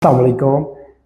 अस्सलामुअलैकुम।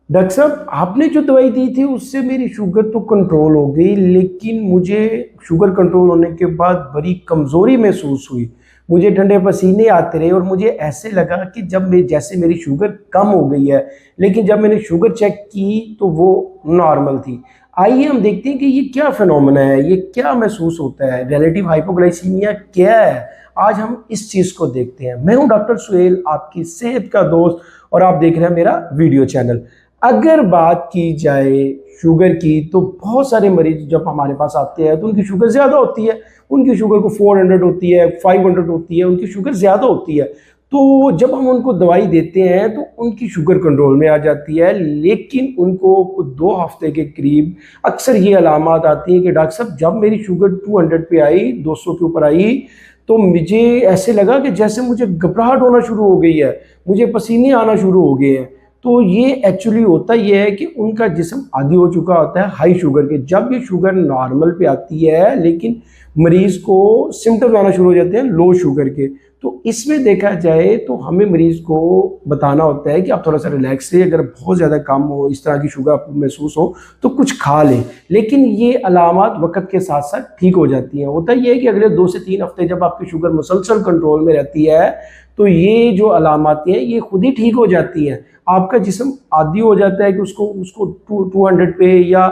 डॉक्टर साहब, आपने जो दवाई दी थी उससे मेरी शुगर तो कंट्रोल हो गई, लेकिन मुझे शुगर कंट्रोल होने के बाद बड़ी कमज़ोरी महसूस हुई। मुझे ठंडे पसीने आते रहे और मुझे ऐसे लगा कि जब जैसे मेरी शुगर कम हो गई है, लेकिन जब मैंने शुगर चेक की तो वो नॉर्मल थी। आइए हम देखते हैं कि ये क्या फिनोमेना है, ये क्या महसूस होता है, रिलेटिव हाइपोग्लाइसीमिया क्या है। आज हम इस चीज़ को देखते हैं। मैं हूं डॉक्टर सुहेल, आपकी सेहत का दोस्त, और आप देख रहे हैं मेरा वीडियो चैनल। अगर बात की जाए शुगर की, तो बहुत सारे मरीज जब हमारे पास आते हैं तो उनकी शुगर ज़्यादा होती है। उनकी शुगर को 400 होती है, 500 होती है, उनकी शुगर ज़्यादा होती है। तो जब हम उनको दवाई देते हैं तो उनकी शुगर कंट्रोल में आ जाती है, लेकिन उनको 2 हफ्ते के करीब अक्सर ये अलामत आती है कि डॉक्टर साहब, जब मेरी शुगर 200 पे आई, 200 के ऊपर आई, तो मुझे ऐसे लगा कि जैसे मुझे घबराहट होना शुरू हो गई है, मुझे पसीने आना शुरू हो गए हैं। तो ये एक्चुअली होता ये है कि उनका जिस्म आदी हो चुका होता है हाई शुगर के। जब ये शुगर नॉर्मल पे आती है, लेकिन मरीज़ को सिम्टम्स आना शुरू हो जाते हैं लो शुगर के। तो इसमें देखा जाए तो हमें मरीज़ को बताना होता है कि आप थोड़ा सा रिलैक्स रहिए। अगर बहुत ज़्यादा कम हो, इस तरह की शुगर आपको महसूस हो, तो कुछ खा लें। लेकिन ये अलामत वक़्त के साथ साथ ठीक हो जाती हैं। होता ये है कि अगले 2 से 3 हफ्ते जब आपकी शुगर मुसलसल कंट्रोल में रहती है, तो ये जो अलामत हैं ये खुद ही ठीक हो जाती हैं। आपका जिस्म आदी हो जाता है कि उसको उसको 200 पे या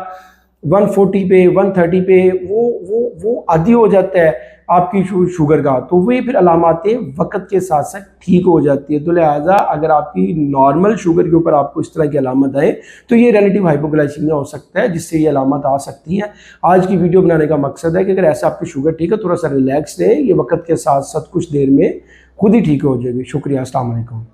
140 पे, 130 पे वो आदी हो जाता है आपकी शुगर का। तो वे फिर अलामतें वक़्त के साथ साथ ठीक हो जाती है। तो लिहाजा अगर आपकी नॉर्मल शुगर के ऊपर आपको इस तरह की अलामत आए, तो ये रिलेटिव हाइपोग्लाइसीमिया हो सकता है, जिससे ये अलामत आ सकती है। आज की वीडियो बनाने का मकसद है कि अगर ऐसा आपकी शुगर ठीक है, थोड़ा सा रिलैक्स रहें। ये वक़्त के साथ साथ कुछ देर में खुद ही ठीक हो जाएगी। शुक्रिया। अस्सलाम वालेकुम।